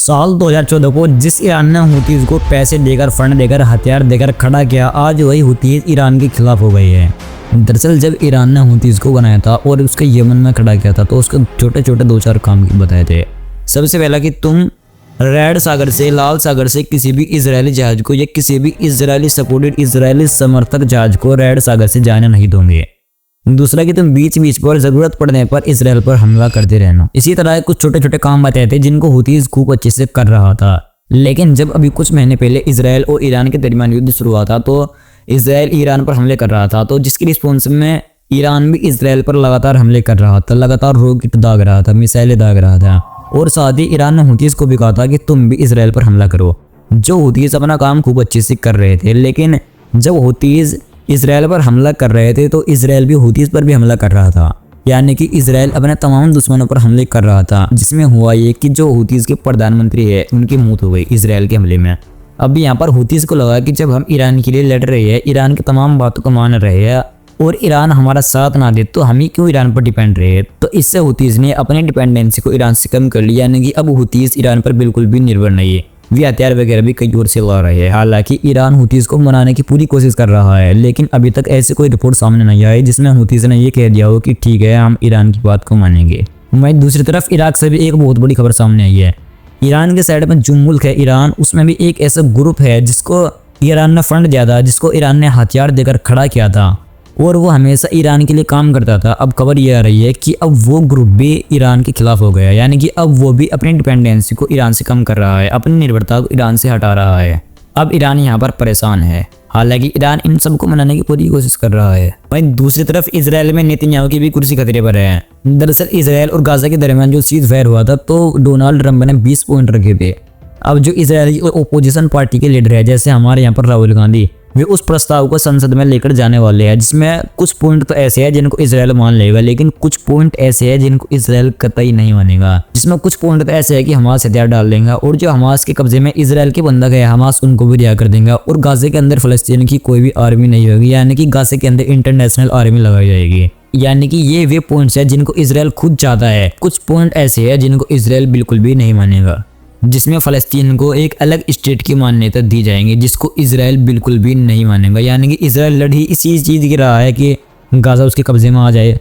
साल 2014 को जिस ईरान ने हुतीज को पैसे देकर, फंड देकर, हथियार देकर खड़ा किया, आज वही हुतीज ईरान के खिलाफ हो गई है। दरअसल जब ईरान ने हुतीज को बनाया था और उसके यमन में खड़ा किया था तो उसके छोटे छोटे 2-4 काम बताए थे। सबसे पहला कि तुम रेड सागर से, लाल सागर से किसी भी इजरायली जहाज को या किसी भी इजरायली सपोर्टेड, इजरायली समर्थक जहाज को रेड सागर से जाने नहीं दोगे। दूसरा कि तुम बीच बीच पर जरूरत पड़ने पर इसराइल पर हमला करते रहना। इसी तरह कुछ छोटे छोटे काम बताए थे जिनको हुतीज खूब अच्छे से कर रहा था। लेकिन जब अभी कुछ महीने पहले इसराइल और ईरान के दरमियान युद्ध शुरू हुआ था तो इसराइल ईरान पर हमले कर रहा था, तो जिसकी रिस्पॉन्स में ईरान भी इसराइल पर लगातार हमले कर रहा था, लगातार रॉकेट दाग रहा था, मिसाइलें दाग रहा था। और साथ ही ईरान ने हुतीज को भी कहा था कि तुम भी इसराइल पर हमला करो। जो हुतीज अपना काम खूब अच्छे से कर रहे थे, लेकिन जब हुतीज इसराइल पर हमला कर रहे थे तो इसराइल भी हुतीज पर भी हमला कर रहा था। यानी कि इसराइल अपने तमाम दुश्मनों पर हमले कर रहा था, जिसमें हुआ ये कि जो हुतीज के प्रधानमंत्री है उनकी मौत हो गई इसराइल के हमले में। अब यहाँ पर हुतीज को लगा कि जब हम ईरान के लिए लड़ रहे हैं, ईरान की तमाम बातों को मान रहे हैं और ईरान हमारा साथ ना दे तो हम ही क्यों ईरान पर डिपेंड रहे। तो इससे हुतीज ने अपनी डिपेंडेंसी को ईरान से कम कर लिया। यानी कि अब हुतीज ईरान पर बिल्कुल भी निर्भर नहीं है, वे हथियार वगैरह भी कई ओर से ला रहे हैं। हालांकि ईरान हुतीज को मनाने की पूरी कोशिश कर रहा है, लेकिन अभी तक ऐसी कोई रिपोर्ट सामने नहीं आई जिसमें हुतीज ने ये कह दिया हो कि ठीक है हम ईरान की बात को मानेंगे। वहीं दूसरी तरफ इराक से भी एक बहुत बड़ी खबर सामने आई है। ईरान के साइड में जो मुल्क है ईरान, उसमें भी एक ऐसा ग्रुप है जिसको ईरान ने फंड दिया था, जिसको ईरान ने हथियार देकर खड़ा किया था और वो हमेशा ईरान के लिए काम करता था। अब खबर ये आ रही है कि अब वो ग्रुप भी ईरान के खिलाफ हो गया। यानी कि अब वो भी अपनी डिपेंडेंसी को ईरान से कम कर रहा है, अपनी निर्भरता को ईरान से हटा रहा है। अब ईरान यहाँ पर परेशान है। हालांकि ईरान इन सबको मनाने की पूरी कोशिश कर रहा है। वहीं दूसरी तरफ इसराइल में नेतन्याहू की भी कुर्सी खतरे पर है। दरअसल इसराइल और गाजा के दरमियान जो सीज फायर हुआ था तो डोनाल्ड ट्रंप ने 20 पॉइंट रखे थे। अब जो इसराइली ओपोजिशन पार्टी के लीडर है, जैसे हमारे यहाँ पर राहुल गांधी, वे उस प्रस्ताव को संसद में लेकर जाने वाले हैं, जिसमें कुछ पॉइंट तो ऐसे हैं जिनको इसराइल मान लेगा, लेकिन कुछ पॉइंट ऐसे हैं जिनको इसराइल कतई नहीं मानेगा। जिसमें कुछ पॉइंट तो ऐसे है कि हमास हथियार डाल देंगे और जो हमास के कब्जे में इसराइल के बंधक है हमास, उनको भी रिहा कर देंगे और गाजा के अंदर फलस्तीन की कोई भी आर्मी नहीं होगी। यानी कि गाजा के अंदर इंटरनेशनल आर्मी लगाई जाएगी। यानी कि ये वे पॉइंट्स है जिनको इसराइल खुद चाहता है। कुछ पॉइंट ऐसे है जिनको इसराइल बिल्कुल भी नहीं मानेगा, जिसमें फ़लस्तीन को एक अलग स्टेट की मान्यता दी जाएंगी, जिसको इसराइल बिल्कुल भी नहीं मानेगा। यानी कि इसराइल लड़ ही इसी चीज़ की रहा है कि गाजा उसके कब्जे में आ जाए।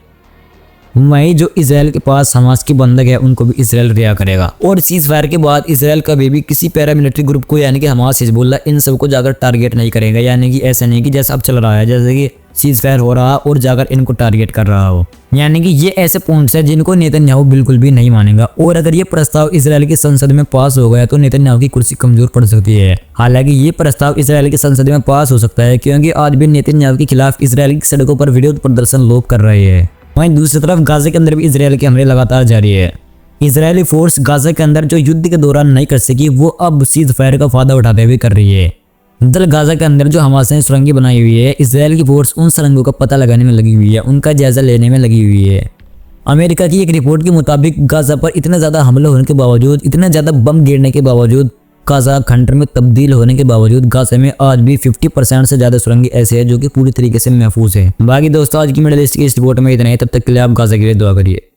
वहीं जो इसराइल के पास हमास के बंधक है उनको भी इसराइल रिहा करेगा। और सीज फायर के बाद इसराइल कभी भी किसी पैरामिलिट्री ग्रुप को, यानी कि हमास, हिजबुल्लाह, इन सबको जाकर टारगेट नहीं करेगा। यानी कि ऐसा नहीं कि जैसा अब चल रहा है, जैसे कि सीज फायर हो रहा और जाकर इनको टारगेट कर रहा हो। यानी कि ये ऐसे पॉइंट्स हैं जिनको नेतन्याहू बिल्कुल भी नहीं मानेगा। और अगर ये प्रस्ताव इसराइल की संसद में पास हो गया तो नेतन्याहू की कुर्सी कमजोर पड़ सकती है। हालांकि ये प्रस्ताव इसराइल की संसद में पास हो सकता है, क्योंकि आज भी नेतन्याहू के खिलाफ इसराइल की सड़कों पर विरोध प्रदर्शन लोग कर रहे हैं। वहीं दूसरी तरफ गाजा के अंदर भी इसराइल के हमले लगातार जारी है। इजरायली फोर्स गाजा के अंदर जो युद्ध के दौरान नहीं कर सकी, वो अब सीज फायर का फायदा उठाते हुए कर रही है। दल गाजा के अंदर जो हमास ने सुरंगें बनाई हुई है, इसराइल की फोर्स उन सुरंगों का पता लगाने में लगी हुई है, उनका जायजा लेने में लगी हुई है। अमेरिका की एक रिपोर्ट के मुताबिक गाजा पर इतने ज़्यादा हमले होने के बावजूद, इतने ज़्यादा बम गिरने के बावजूद, गाजा खंडर में तब्दील होने के बावजूद गाजा में आज भी 50% से ज़्यादा सुरंगें ऐसे हैं जो कि पूरी तरीके से महफूज है। बाकी दोस्तों आज की मिडल ईस्ट की इस रिपोर्ट में इतना ही। तब तक के लिए आप गाजा के लिए दुआ करिए।